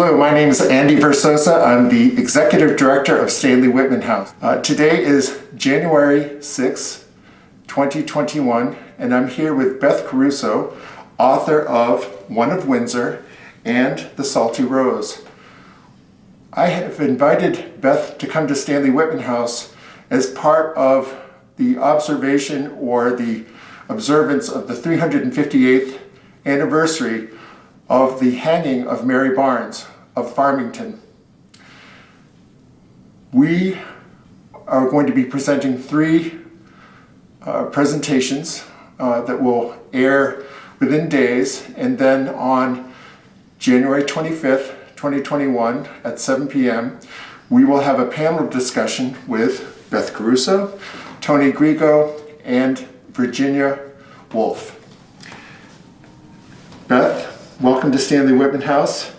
Hello, my name is Andy Versosa. I'm the Executive Director of Stanley-Whitman House. Today is January 6, 2021, and I'm here with Beth Caruso, author of One of Windsor and The Salty Rose. I have invited Beth to come to Stanley-Whitman House as part of the observation or the observance of the 358th anniversary of the hanging of Mary Barnes of Farmington. We are going to be presenting three presentations that will air within days, and then on January 25th, 2021 at 7 p.m. we will have a panel discussion with Beth Caruso, Tony Grigo, and Virginia Woolf. Beth, welcome to Stanley-Whitman House.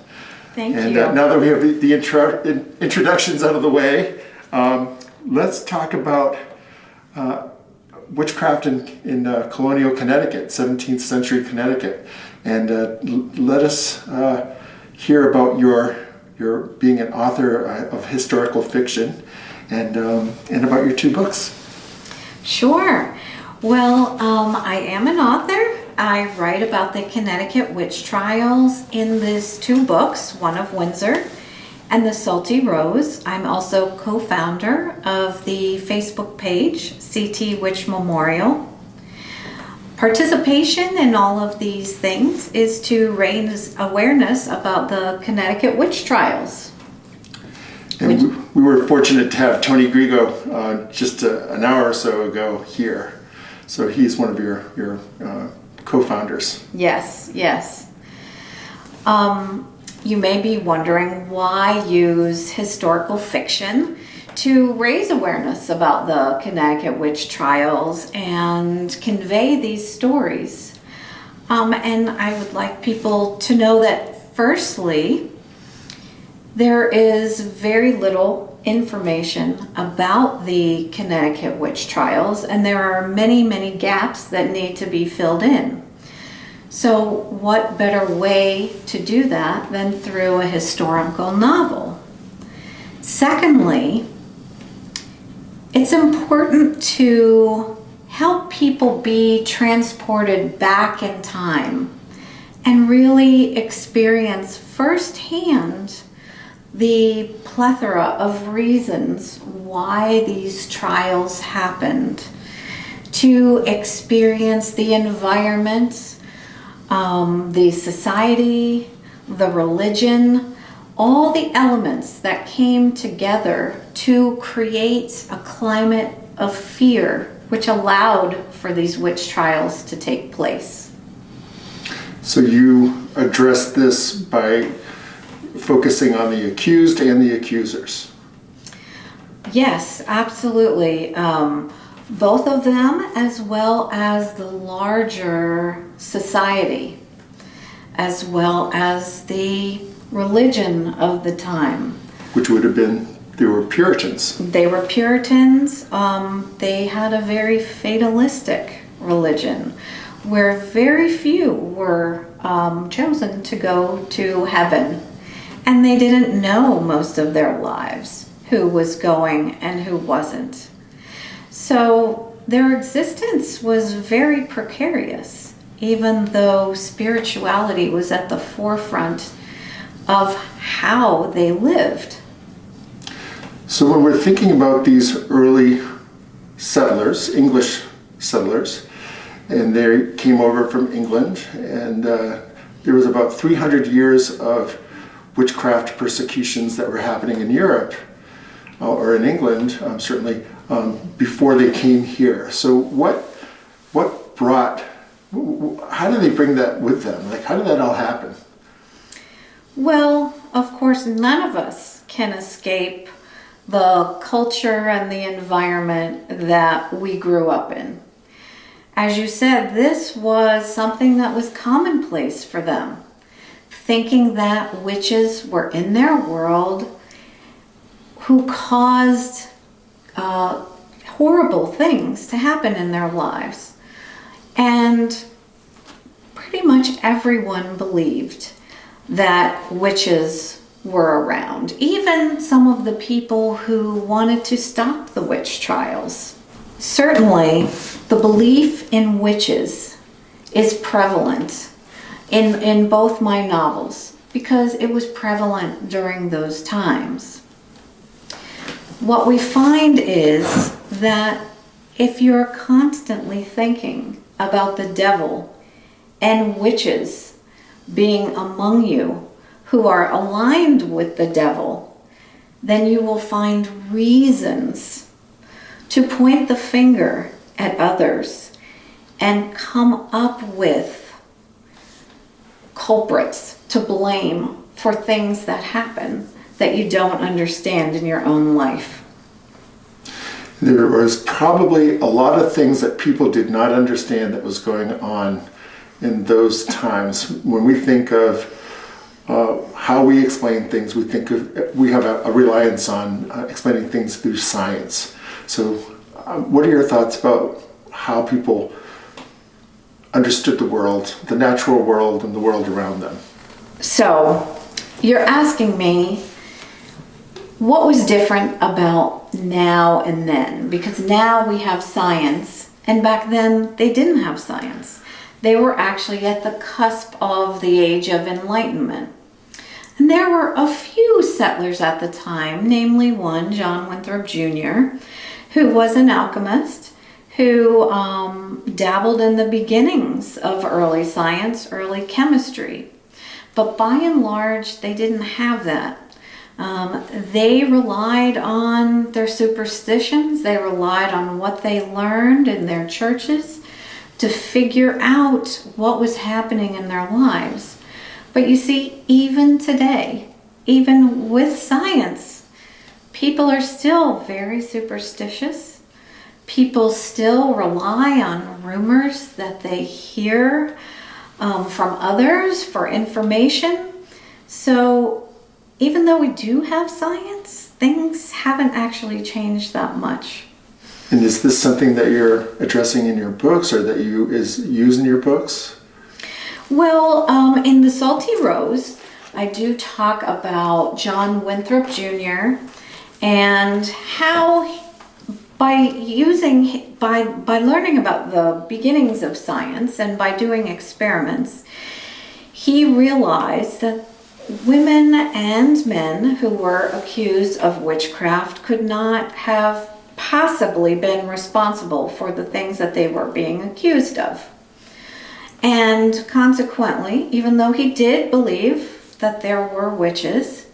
Thank you. And now that we have the introductions out of the way, let's talk about witchcraft in colonial Connecticut, 17th century Connecticut. And let us hear about your being an author of historical fiction and about your two books. Sure. Well, I am an author. I write about the Connecticut Witch Trials in these two books, One of Windsor and The Salty Rose. I'm also co-founder of the Facebook page, CT Witch Memorial. Participation in all of these things is to raise awareness about the Connecticut Witch Trials. And we were fortunate to have Tony Grigo just an hour or so ago here. So he's one of your co-founders. Yes. You may be wondering why use historical fiction to raise awareness about the Connecticut Witch Trials and convey these stories. And I would like people to know that, firstly, there is very little information about the Connecticut Witch Trials, and there are many, many gaps that need to be filled in. So what better way to do that than through a historical novel? Secondly, it's important to help people be transported back in time and really experience firsthand the plethora of reasons why these trials happened, to experience the environment, the society, the religion, all the elements that came together to create a climate of fear which allowed for these witch trials to take place. So you address this by focusing on the accused and the accusers. Yes, absolutely. Both of them, as well as the larger society, as well as the religion of the time. Which would have been, they were Puritans. They were Puritans. They had a very fatalistic religion where very few were chosen to go to heaven. And they didn't know most of their lives who was going and who wasn't. So their existence was very precarious, even though spirituality was at the forefront of how they lived. So when we're thinking about these early settlers, English settlers, and they came over from England, and there was about 300 years of witchcraft persecutions that were happening in Europe, or in England, certainly, before they came here. So how did they bring that with them? Like, how did that all happen? Well, of course, none of us can escape the culture and the environment that we grew up in. As you said, this was something that was commonplace for them, thinking that witches were in their world who caused horrible things to happen in their lives. And pretty much everyone believed that witches were around. Even some of the people who wanted to stop the witch trials. Certainly, the belief in witches is prevalent in both my novels because it was prevalent during those times. What we find is that if you're constantly thinking about the devil and witches being among you who are aligned with the devil, then you will find reasons to point the finger at others and come up with culprits to blame for things that happen that you don't understand in your own life. There was probably a lot of things that people did not understand that was going on in those times. When we think of how we explain things, we have a reliance on explaining things through science. So what are your thoughts about how people understood the world, the natural world, and the world around them? So you're asking me what was different about now and then, because now we have science, and back then they didn't have science. They were actually at the cusp of the Age of Enlightenment. And there were a few settlers at the time, namely one, John Winthrop Jr., who was an alchemist, who dabbled in the beginnings of early science, early chemistry. But by and large, they didn't have that. They relied on their superstitions. They relied on what they learned in their churches to figure out what was happening in their lives. But you see, even today, even with science, people are still very superstitious. People still rely on rumors that they hear from others for information. So even though we do have science, things haven't actually changed that much. And is this something that you're addressing in your books, or that is used in your books? Well, in The Salty Rose, I do talk about John Winthrop Jr. and how by learning about the beginnings of science and by doing experiments, he realized that women and men who were accused of witchcraft could not have possibly been responsible for the things that they were being accused of. And consequently, even though he did believe that there were witches,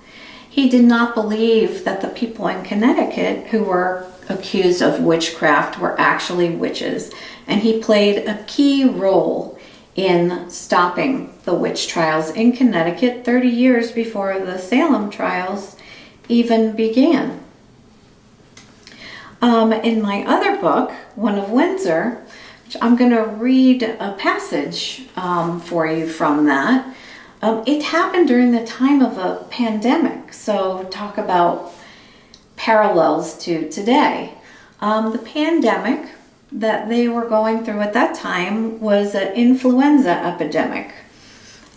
he did not believe that the people in Connecticut who were accused of witchcraft were actually witches. And he played a key role in stopping the witch trials in Connecticut 30 years before the Salem trials even began. In my other book, One of Windsor, which I'm going to read a passage for you from that. It happened during the time of a pandemic, so talk about parallels to today. The pandemic that they were going through at that time was an influenza epidemic.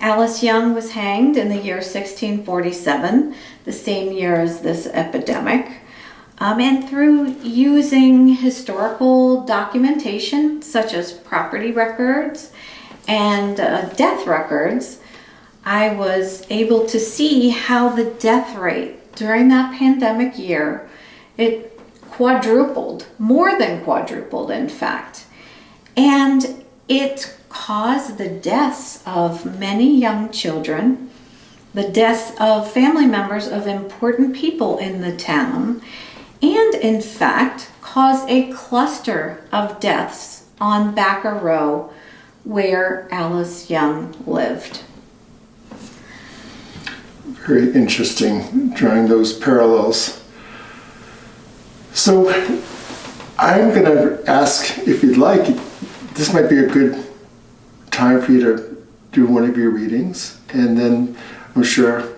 Alice Young was hanged in the year 1647, the same year as this epidemic. And through using historical documentation, such as property records and death records, I was able to see how the death rate during that pandemic year, it quadrupled, more than quadrupled in fact. And it caused the deaths of many young children, the deaths of family members of important people in the town, and in fact caused a cluster of deaths on Backer Row where Alice Young lived. Very interesting, drawing those parallels. So I'm going to ask, if you'd like, this might be a good time for you to do one of your readings, and then I'm sure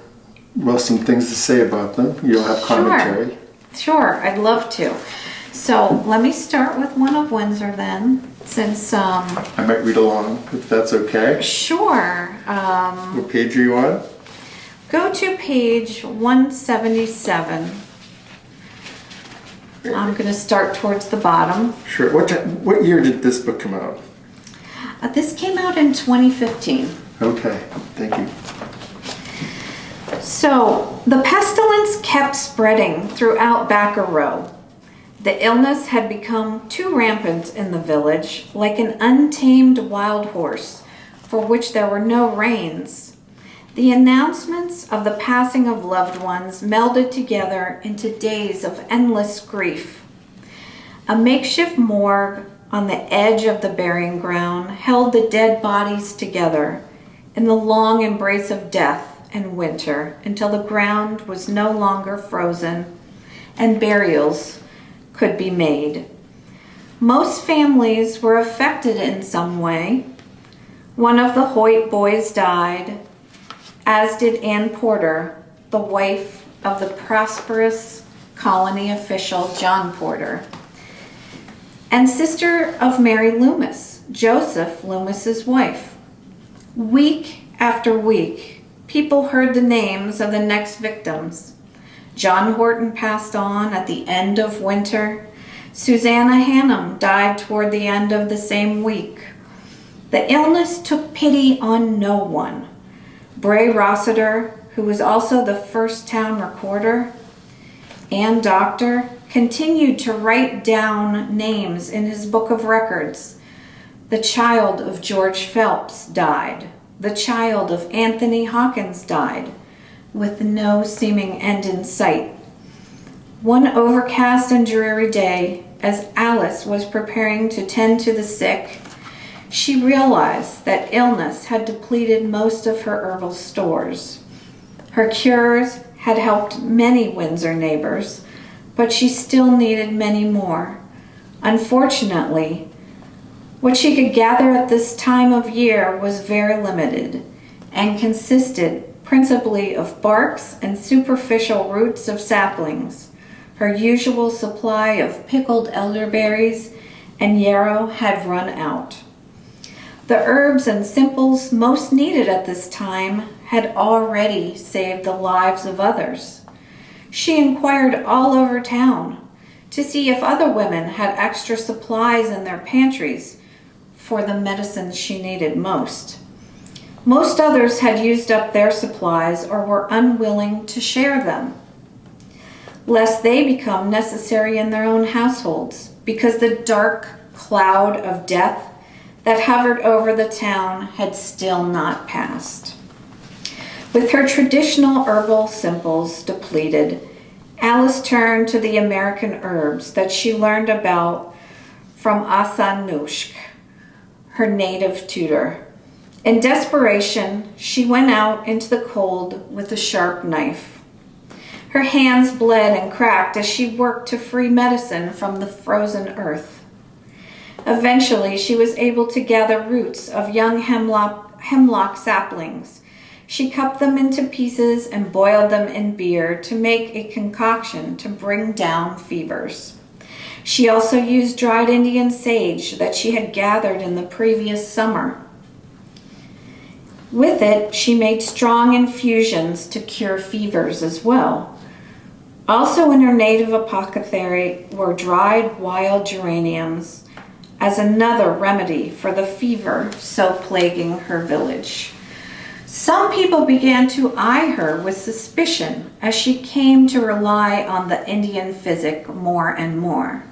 we'll have some things to say about them. You'll have commentary. Sure, I'd love to. So let me start with One of Windsor then, since I might read along if that's okay. Sure. What page are you on? Go to page 177. I'm going to start towards the bottom. Sure. What year did this book come out? This came out in 2015. Okay, thank you. So, the pestilence kept spreading throughout Backer Row. The illness had become too rampant in the village, like an untamed wild horse, for which there were no reins. The announcements of the passing of loved ones melded together into days of endless grief. A makeshift morgue on the edge of the burying ground held the dead bodies together in the long embrace of death and winter until the ground was no longer frozen and burials could be made. Most families were affected in some way. One of the Hoyt boys died, as did Ann Porter, the wife of the prosperous colony official John Porter, and sister of Mary Loomis, Joseph Loomis's wife. Week after week, people heard the names of the next victims. John Horton passed on at the end of winter. Susanna Hannum died toward the end of the same week. The illness took pity on no one. Bray Rossiter, who was also the first town recorder and doctor, continued to write down names in his book of records. The child of George Phelps died. The child of Anthony Hawkins died, with no seeming end in sight. One overcast and dreary day, as Alice was preparing to tend to the sick, she realized that illness had depleted most of her herbal stores. Her cures had helped many Windsor neighbors, but she still needed many more. Unfortunately, what she could gather at this time of year was very limited and consisted principally of barks and superficial roots of saplings. Her usual supply of pickled elderberries and yarrow had run out. The herbs and simples most needed at this time had already saved the lives of others. She inquired all over town to see if other women had extra supplies in their pantries for the medicines she needed most. Most others had used up their supplies or were unwilling to share them, lest they become necessary in their own households, because the dark cloud of death that hovered over the town had still not passed. With her traditional herbal simples depleted, Alice turned to the American herbs that she learned about from Asanushk, her native tutor. In desperation, she went out into the cold with a sharp knife. Her hands bled and cracked as she worked to free medicine from the frozen earth. Eventually, she was able to gather roots of young hemlock saplings. She cut them into pieces and boiled them in beer to make a concoction to bring down fevers. She also used dried Indian sage that she had gathered in the previous summer. With it, she made strong infusions to cure fevers as well. Also in her native apothecary were dried wild geraniums as another remedy for the fever so plaguing her village. Some people began to eye her with suspicion as she came to rely on the Indian physic more and more.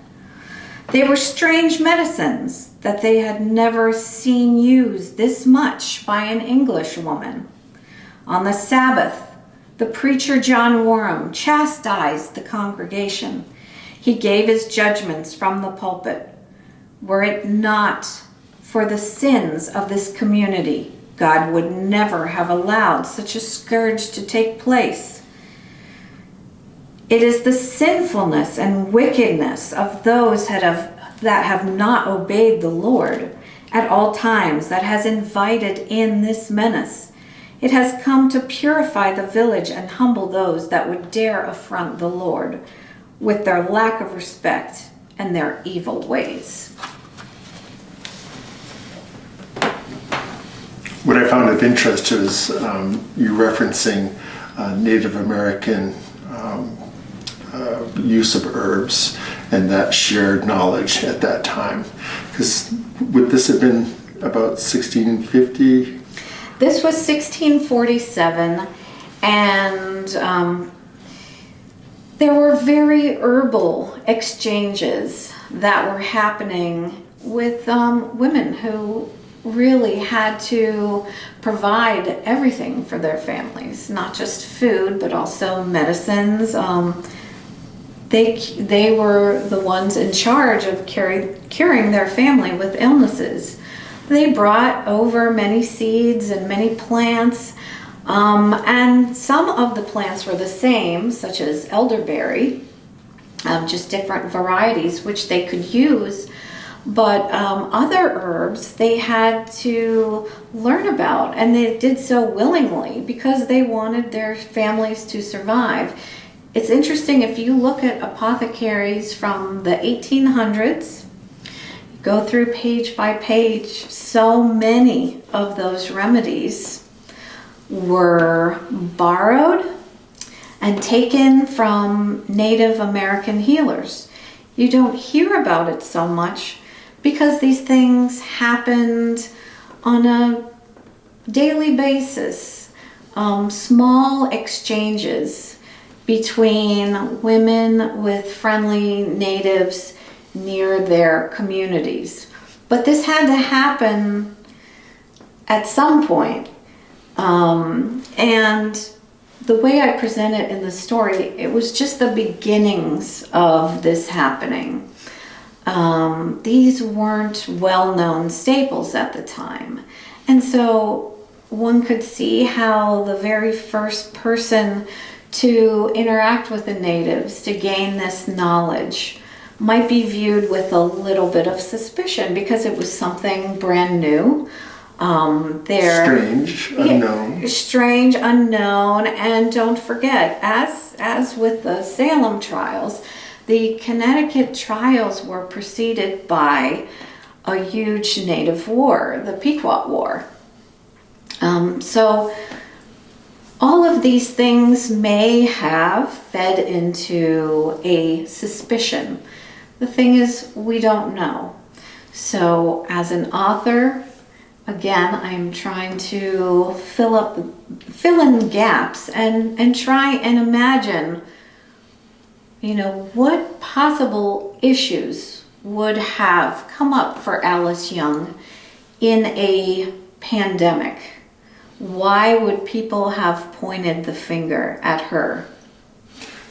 They were strange medicines that they had never seen used this much by an English woman. On the Sabbath, the preacher John Warham chastised the congregation. He gave his judgments from the pulpit. Were it not for the sins of this community, God would never have allowed such a scourge to take place. It is the sinfulness and wickedness of those that have not obeyed the Lord at all times that has invited in this menace. It has come to purify the village and humble those that would dare affront the Lord with their lack of respect and their evil ways. What I found of interest is you referencing Native American use of herbs and that shared knowledge at that time. Because would this have been about 1650? This was 1647, and there were very herbal exchanges that were happening with women who really had to provide everything for their families, not just food, but also medicines. They were the ones in charge of curing their family with illnesses. They brought over many seeds and many plants, and some of the plants were the same, such as elderberry, just different varieties which they could use. But other herbs they had to learn about, and they did so willingly because they wanted their families to survive. It's interesting, if you look at apothecaries from the 1800s, go through page by page, so many of those remedies were borrowed and taken from Native American healers. You don't hear about it so much because these things happened on a daily basis. Small exchanges between women with friendly natives near their communities. But this had to happen at some point. And the way I present it in the story, it was just the beginnings of this happening. These weren't well-known staples at the time. And so one could see how the very first person to interact with the natives to gain this knowledge might be viewed with a little bit of suspicion because it was something brand new. Strange, unknown. Strange, unknown, and don't forget, as with the Salem trials, the Connecticut trials were preceded by a huge native war, the Pequot War. So all of these things may have fed into a suspicion. The thing is, we don't know. So as an author, again, I'm trying to fill in gaps and try and imagine, what possible issues would have come up for Alice Young in a pandemic. Why would people have pointed the finger at her?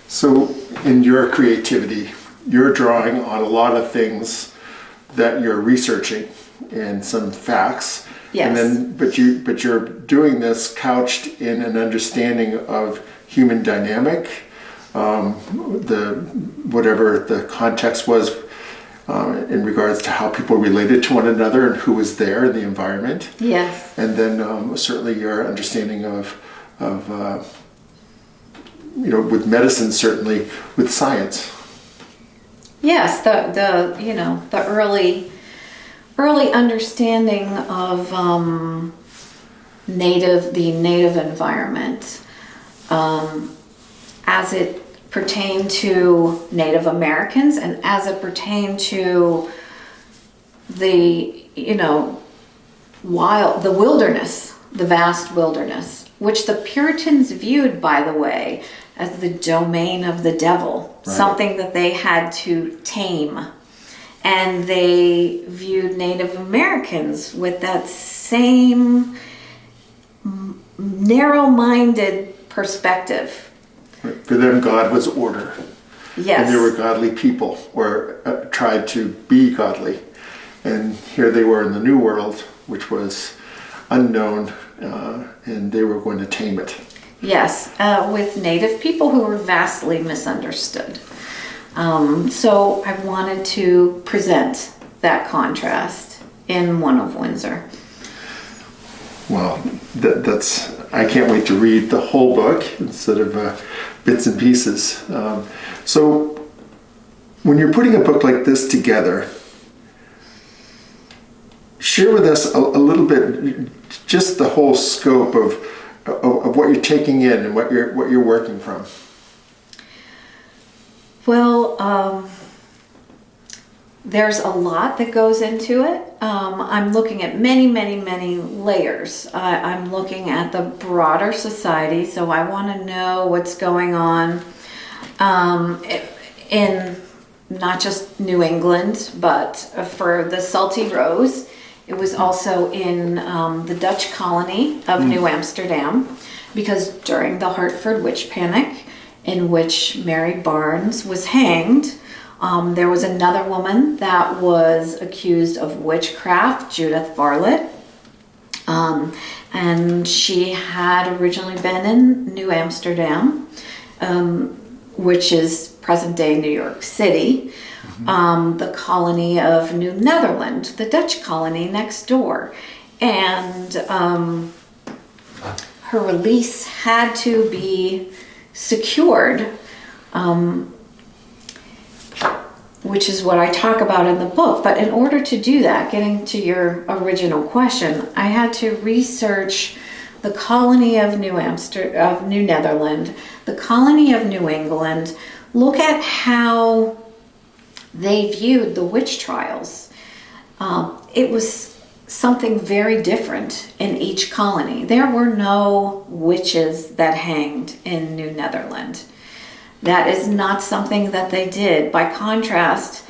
So in your creativity, you're drawing on a lot of things that you're researching and some facts. Yes. And then, but you're doing this couched in an understanding of human dynamic, whatever the context was in regards to how people related to one another and who was there in the environment. Yes. And then certainly your understanding of with medicine, certainly with science. Yes, the early understanding of the native environment as it pertained to Native Americans and as it pertained to the wilderness, the vast wilderness, which the Puritans viewed, by the way, as the domain of the devil, right. Something that they had to tame. And they viewed Native Americans with that same narrow-minded perspective. For them, God was order. Yes. And they were godly people, or tried to be godly. And here they were in the New World, which was unknown, and they were going to tame it. Yes, with Native people who were vastly misunderstood. So I wanted to present that contrast in one of Windsor. Well, that's I can't wait to read the whole book instead of bits and pieces. So when you're putting a book like this together, share with us a little bit just the whole scope of of what you're taking in and what you're working from? Well, there's a lot that goes into it. I'm looking at many, many, many layers. I'm looking at the broader society, so I want to know what's going on in not just New England, but for the Salty Rose. It was also in the Dutch colony of New Amsterdam, because during the Hartford Witch Panic, in which Mary Barnes was hanged, there was another woman that was accused of witchcraft, Judith Barlett, and she had originally been in New Amsterdam, which is present-day New York City, the colony of New Netherland, the Dutch colony next door. And her release had to be secured, which is what I talk about in the book. But in order to do that, getting to your original question, I had to research the colony of New Netherland, the colony of New England, look at how they viewed the witch trials. It was something very different in each colony. There were no witches that hanged in New Netherland. That is not something that they did. By contrast,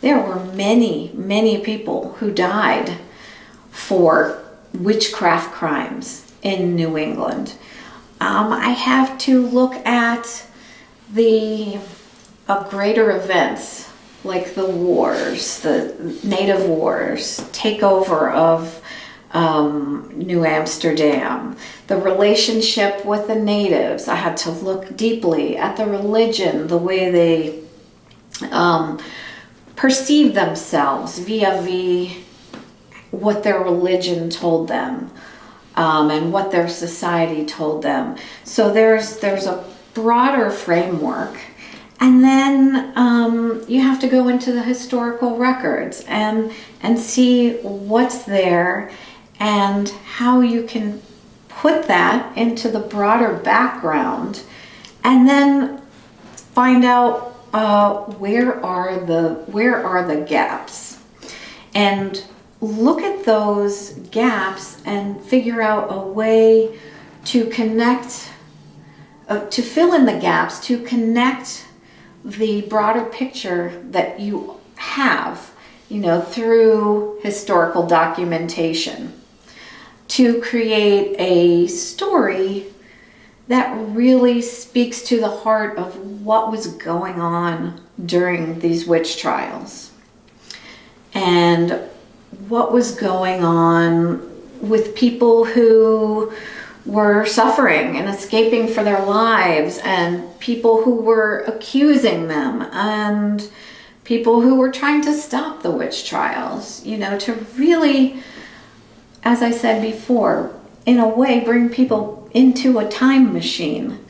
there were many, many people who died for witchcraft crimes in New England. I have to look at the greater events like the wars, the native wars, takeover of New Amsterdam, the relationship with the natives. I had to look deeply at the religion, the way they perceived themselves vis-a-vis what their religion told them, and what their society told them. So there's a broader framework. And then you have to go into the historical records and see what's there and how you can put that into the broader background, and then find out where are the gaps, and look at those gaps and figure out a way to connect, to fill in the gaps, to connect the broader picture that you have, through historical documentation, to create a story that really speaks to the heart of what was going on during these witch trials, and what was going on with people who were suffering and escaping for their lives, and people who were accusing them, and people who were trying to stop the witch trials, to really, as I said before, in a way bring people into a time machine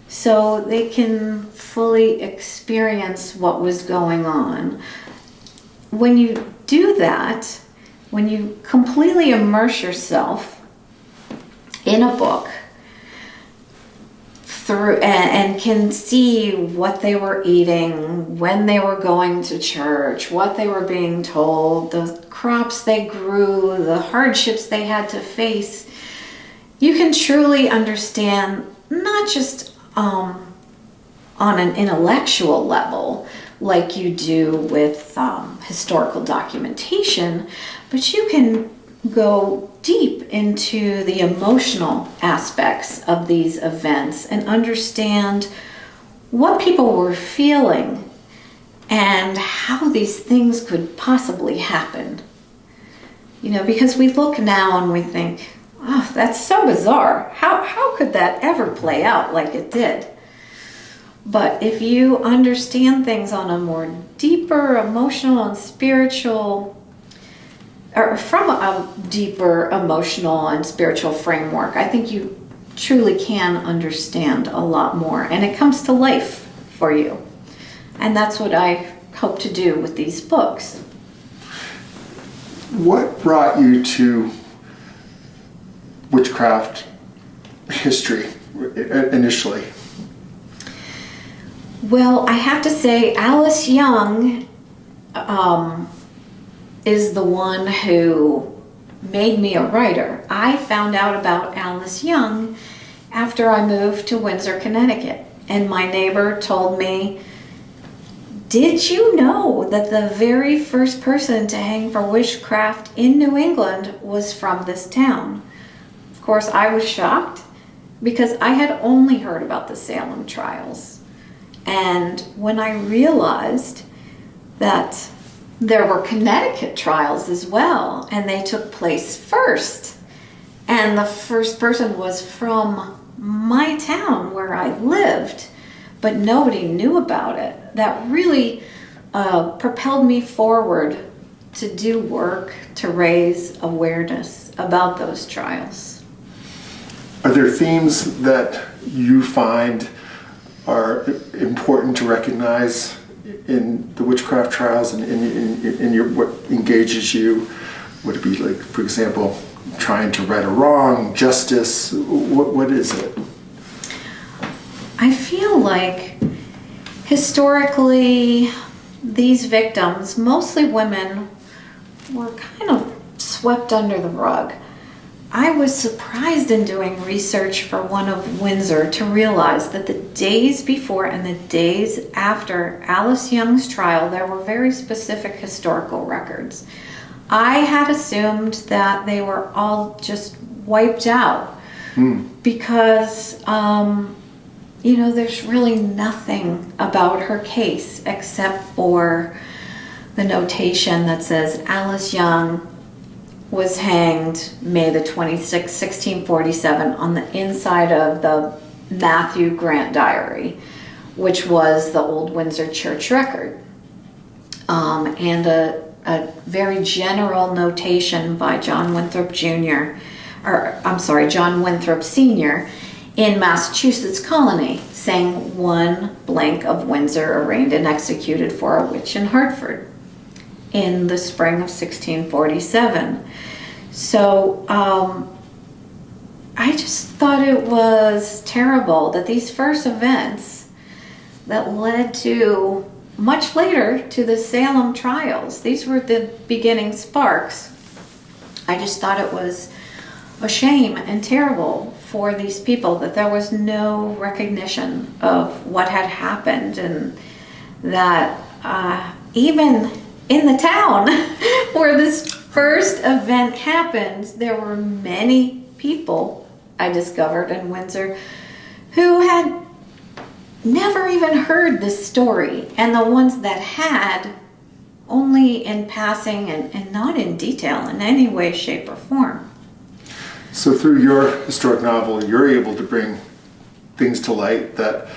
so they can fully experience what was going on. When you do that, when you completely immerse yourself in a book through and can see what they were eating, when they were going to church, what they were being told, the crops they grew, the hardships they had to face, you can truly understand, not just on an intellectual level like you do with historical documentation, but you can go deep into the emotional aspects of these events and understand what people were feeling and how these things could possibly happen. Because we look now and we think, oh, that's so bizarre. How could that ever play out like it did? But if you understand things on a more deeper emotional and spiritual, or from a deeper emotional and spiritual framework, I think you truly can understand a lot more, and it comes to life for you. And that's what I hope to do with these books. What brought you to witchcraft history initially? Well, I have to say Alice Young is the one who made me a writer. I found out about Alice Young after I moved to Windsor, Connecticut, and my neighbor told me, "Did you know that the very first person to hang for witchcraft in New England was from this town?" Of course, I was shocked because I had only heard about the Salem trials. And when I realized that there were Connecticut trials as well, and they took place first, and the first person was from my town where I lived, but nobody knew about it, that really propelled me forward to do work to raise awareness about those trials. Are there themes that you find are important to recognize in the witchcraft trials and in your what engages you? Would it be like, for example, trying to right a wrong, justice? What is it? I feel like historically these victims, mostly women, were kind of swept under the rug. I was surprised in doing research for one of Windsor to realize that the days before and the days after Alice Young's trial, there were very specific historical records. I had assumed that they were all just wiped out because, there's really nothing about her case except for the notation that says Alice Young was hanged May the 26th, 1647 on the inside of the Matthew Grant Diary, which was the old Windsor church record. And a very general notation by John Winthrop Sr. in Massachusetts colony, saying one blank of Windsor arraigned and executed for a witch in Hartford in the spring of 1647. So I just thought it was terrible that these first events that led to much later to the Salem trials, these were the beginning sparks. I just thought it was a shame and terrible for these people that there was no recognition of what had happened, and that even in the town where this first event happened, there were many people, I discovered in Windsor, who had never even heard this story, and the ones that had, only in passing and not in detail in any way, shape, or form. So through your historic novel, you're able to bring things to light that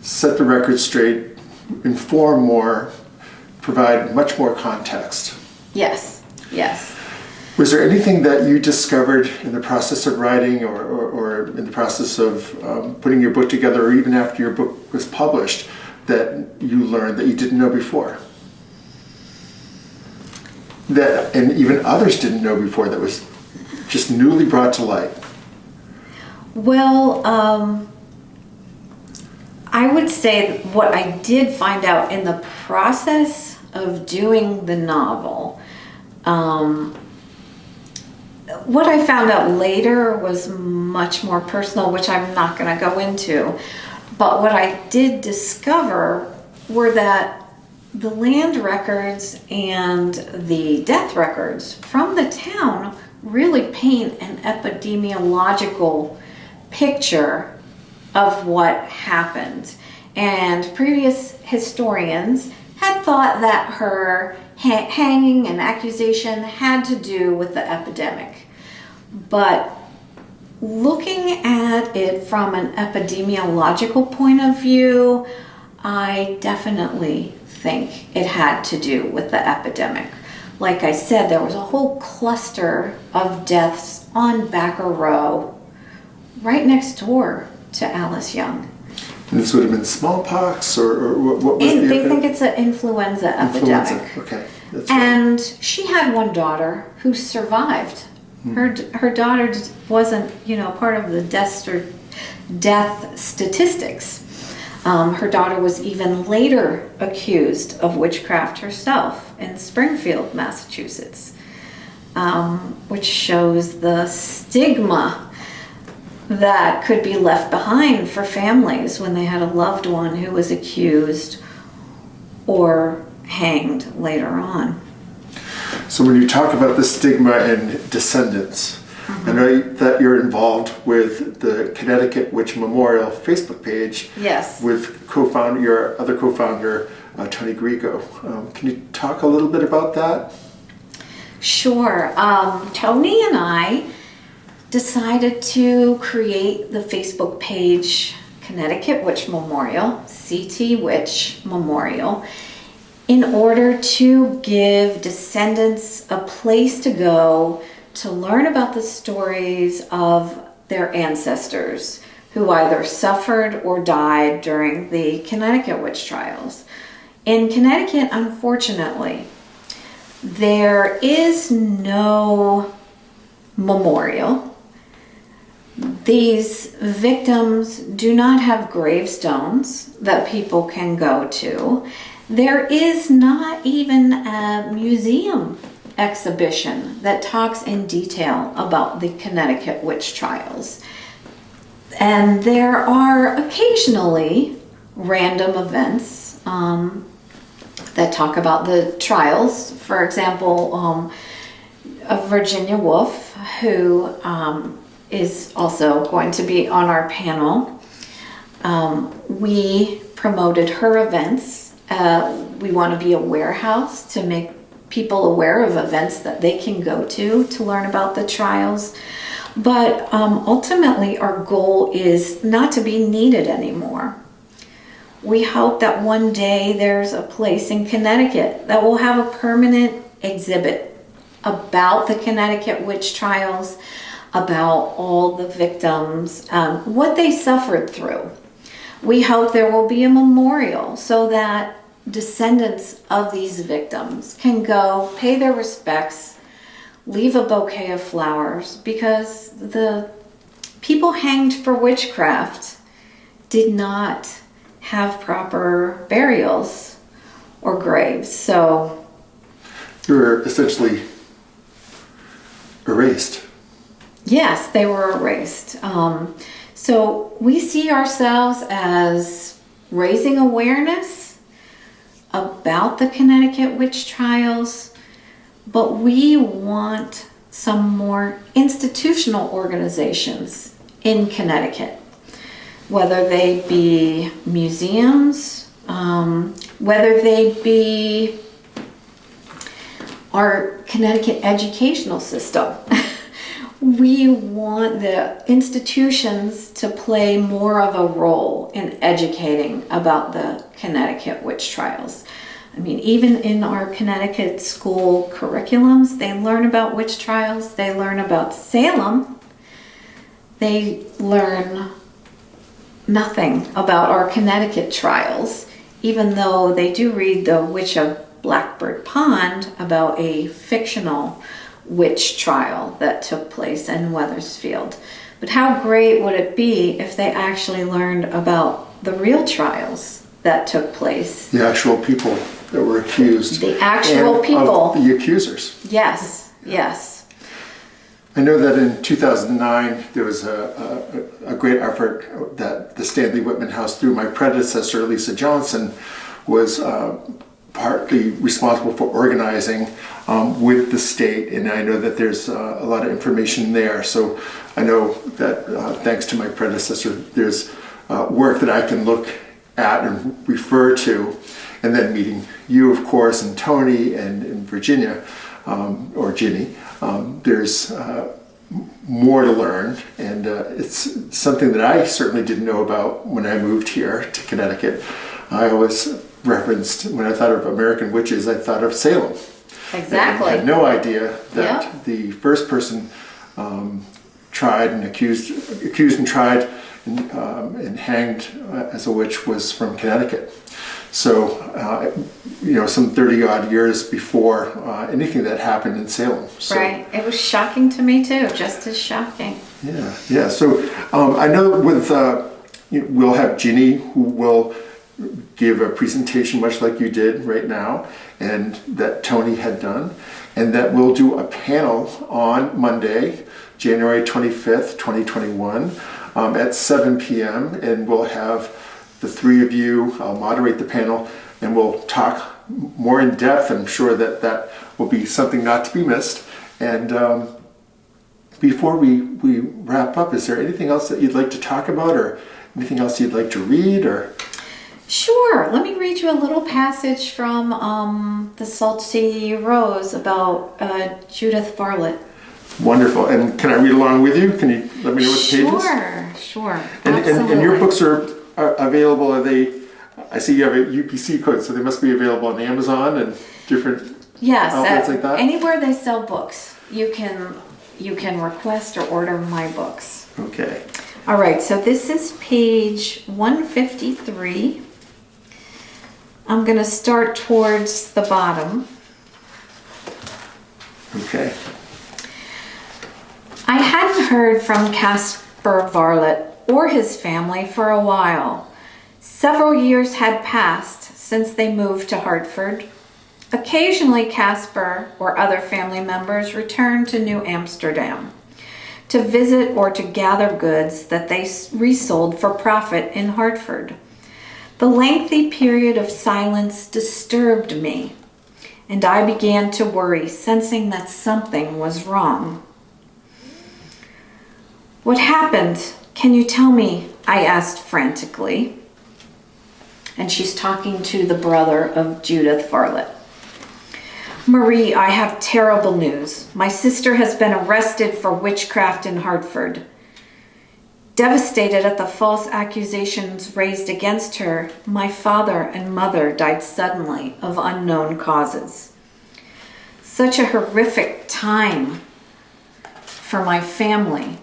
set the record straight, inform more, provide much more context. Yes. Was there anything that you discovered in the process of writing or in the process of putting your book together, or even after your book was published, that you learned that you didn't know before? That, and even others didn't know before, that was just newly brought to light? Well, I would say what I did find out in the process of doing the novel, what I found out later was much more personal, which I'm not going to go into. But what I did discover were that the land records and the death records from the town really paint an epidemiological picture of what happened. And previous historians had thought that her hanging and accusation had to do with the epidemic. But looking at it from an epidemiological point of view, I definitely think it had to do with the epidemic. Like I said, there was a whole cluster of deaths on Backer Row, right next door to Alice Young. And this would have been smallpox, or what was They think it's an influenza epidemic. Okay. That's and she had one daughter who survived Her daughter wasn't, part of the death statistics. Her daughter was even later accused of witchcraft herself in Springfield, Massachusetts, which shows the stigma that could be left behind for families when they had a loved one who was accused or hanged later on. So when you talk about the stigma and descendants, I know that you're involved with the Connecticut Witch Memorial Facebook page. Yes. With your other co-founder, Tony Grigo. Can you talk a little bit about that? Sure. Tony and I decided to create the Facebook page Connecticut Witch Memorial, CT Witch Memorial, in order to give descendants a place to go to learn about the stories of their ancestors who either suffered or died during the Connecticut Witch Trials. In Connecticut, unfortunately, there is no memorial. These victims do not have gravestones that people can go to. There is not even a museum exhibition that talks in detail about the Connecticut Witch Trials. And there are occasionally random events that talk about the trials. For example, Virginia Woolf, who is also going to be on our panel. We promoted her events. We want to be a warehouse to make people aware of events that they can go to learn about the trials. But ultimately, our goal is not to be needed anymore. We hope that one day there's a place in Connecticut that will have a permanent exhibit about the Connecticut Witch Trials, about all the victims, what they suffered through. We hope there will be a memorial so that descendants of these victims can go pay their respects, leave a bouquet of flowers, because the people hanged for witchcraft did not have proper burials or graves. So You were essentially erased. yes, they were erased. So we see ourselves as raising awareness about the Connecticut Witch Trials, but we want some more institutional organizations in Connecticut, whether they be museums, whether they be our Connecticut educational system. We want the institutions to play more of a role in educating about the Connecticut Witch Trials. I mean, even in our Connecticut school curriculums, they learn about witch trials, they learn about Salem, they learn nothing about our Connecticut trials, even though they do read The Witch of Blackbird Pond about a fictional witch trial that took place in Wethersfield. But how great would it be if they actually learned about the real trials that took place? The actual people that were accused. The actual and people. of the accusers. Yes, yes. I know that in 2009 there was a great effort that the Stanley-Whitman House, through my predecessor Lisa Johnson, was partly responsible for organizing with the state, and I know that there's a lot of information there. So I know that thanks to my predecessor, there's work that I can look at and refer to, and then meeting you, of course, and Tony and Virginia, or Ginny, there's more to learn, and it's something that I certainly didn't know about when I moved here to Connecticut. I always referenced, when I thought of American witches, I thought of Salem. Exactly. I had no idea that the first person tried and accused and tried and hanged as a witch was from Connecticut. So, some 30 odd years before anything that happened in Salem. So, right. It was shocking to me too, just as shocking. Yeah. So I know we'll have Ginny who will give a presentation much like you did right now, and that Tony had done, and that we'll do a panel on Monday, January 25th, 2021, at 7 p.m. and we'll have the three of you moderate the panel, and we'll talk more in depth. I'm sure that will be something not to be missed. And before we wrap up, is there anything else that you'd like to talk about, or anything else you'd like to read? Or Sure. Let me read you a little passage from The Salty Rose about Judith Barlett. Wonderful. And can I read along with you? Can you let me know what the page is? Sure. And your books are available. I see you have a UPC code, so they must be available on Amazon and different outlets like that? Anywhere they sell books, you can request or order my books. Okay. All right, so this is page 153. I'm going to start towards the bottom. Okay. I hadn't heard from Caspar Barlett or his family for a while. Several years had passed since they moved to Hartford. Occasionally, Caspar or other family members returned to New Amsterdam to visit or to gather goods that they resold for profit in Hartford. The lengthy period of silence disturbed me, and I began to worry, sensing that something was wrong. "What happened? Can you tell me?" I asked frantically. And she's talking to the brother of Judith Barlett. "Marie, I have terrible news. My sister has been arrested for witchcraft in Hartford. Devastated at the false accusations raised against her, my father and mother died suddenly of unknown causes. Such a horrific time for my family.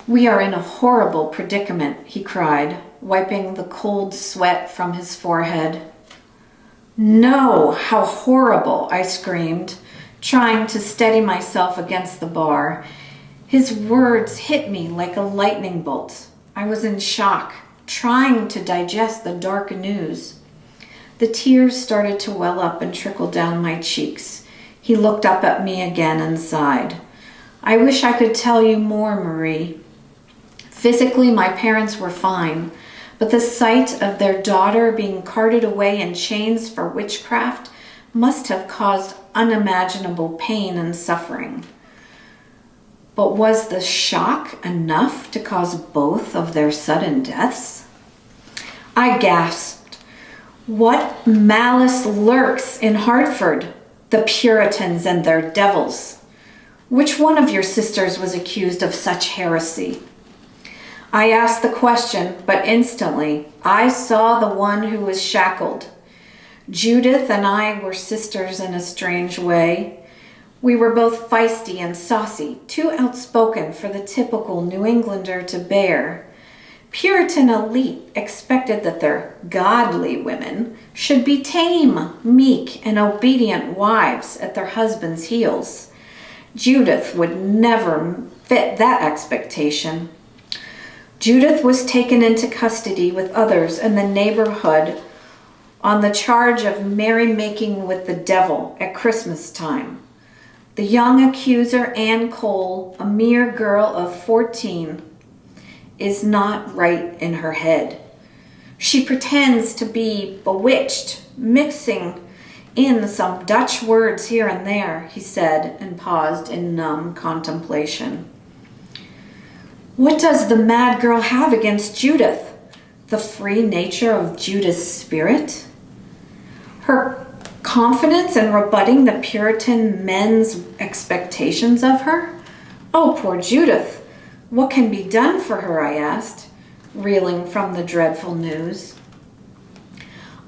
We are in a horrible predicament," he cried, wiping the cold sweat from his forehead. "No, how horrible," I screamed, trying to steady myself against the bar. His words hit me like a lightning bolt. I was in shock, trying to digest the dark news. The tears started to well up and trickle down my cheeks. He looked up at me again and sighed. "I wish I could tell you more, Marie. Physically, my parents were fine, but the sight of their daughter being carted away in chains for witchcraft must have caused unimaginable pain and suffering. But was the shock enough to cause both of their sudden deaths?" I gasped. "What malice lurks in Hartford? The Puritans and their devils. Which one of your sisters was accused of such heresy?" I asked the question, but instantly I saw the one who was shackled. Judith and I were sisters in a strange way. We were both feisty and saucy, too outspoken for the typical New Englander to bear. Puritan elite expected that their godly women should be tame, meek, and obedient wives at their husbands' heels. Judith would never fit that expectation. Judith was taken into custody with others in the neighborhood on the charge of merrymaking with the devil at Christmas time. The young accuser, Ann Cole, a mere girl of 14, is not right in her head. She pretends to be bewitched, mixing in some Dutch words here and there, he said, and paused in numb contemplation. What does the mad girl have against Judith? The free nature of Judith's spirit? Her confidence in rebutting the Puritan men's expectations of her? Oh, poor Judith. What can be done for her, I asked, reeling from the dreadful news.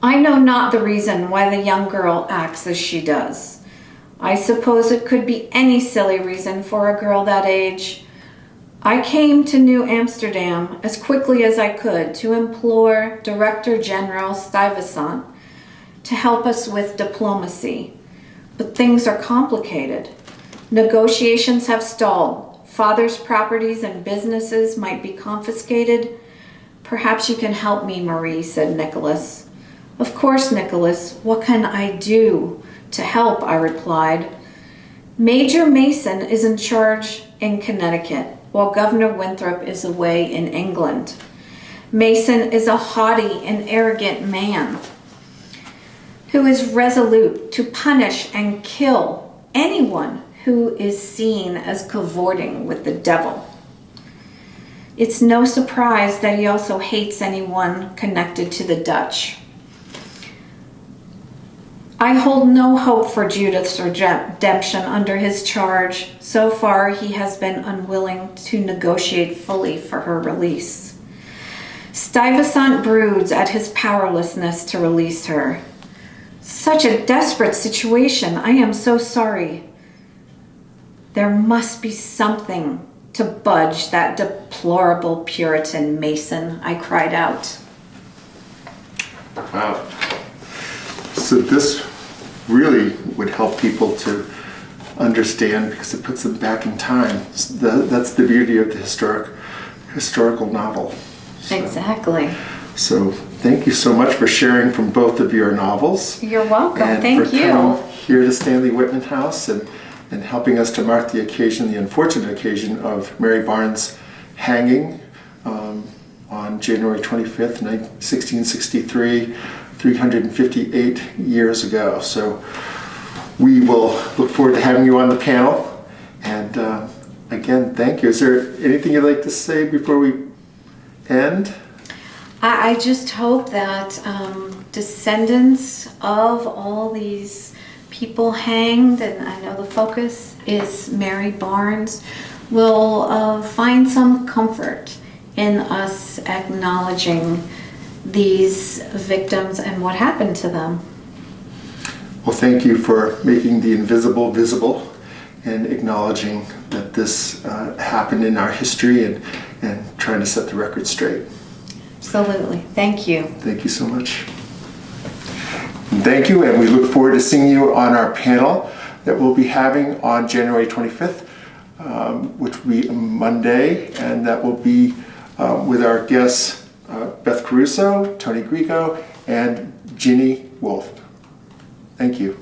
I know not the reason why the young girl acts as she does. I suppose it could be any silly reason for a girl that age. I came to New Amsterdam as quickly as I could to implore Director General Stuyvesant to help us with diplomacy. But things are complicated. Negotiations have stalled. Father's properties and businesses might be confiscated. Perhaps you can help me, Marie, said Nicholas. Of course, Nicholas. What can I do to help? I replied. Major Mason is in charge in Connecticut, while Governor Winthrop is away in England. Mason is a haughty and arrogant man who is resolute to punish and kill anyone who is seen as cavorting with the devil. It's no surprise that he also hates anyone connected to the Dutch. I hold no hope for Judith's redemption under his charge. So far, he has been unwilling to negotiate fully for her release. Stuyvesant broods at his powerlessness to release her. Such a desperate situation. I am so sorry. There must be something to budge that deplorable Puritan Mason, I cried out. Wow. So this really would help people to understand because it puts them back in time. That's the beauty of the historical novel. Exactly. So thank you so much for sharing from both of your novels. You're welcome. And Thank for you. coming here to Stanley-Whitman House and helping us to mark the occasion, the unfortunate occasion of Mary Barnes' hanging on January 25th, 1663, 358 years ago. So we will look forward to having you on the panel. And again, thank you. Is there anything you'd like to say before we end? I just hope that descendants of all these people hanged, and I know the focus is Mary Barnes, will find some comfort in us acknowledging these victims and what happened to them. Well, thank you for making the invisible visible and acknowledging that this happened in our history and trying to set the record straight. Absolutely. Thank you. Thank you so much. And thank you, and we look forward to seeing you on our panel that we'll be having on January 25th, which will be Monday, and that will be with our guests Beth Caruso, Tony Grieco, and Ginny Wolf. Thank you.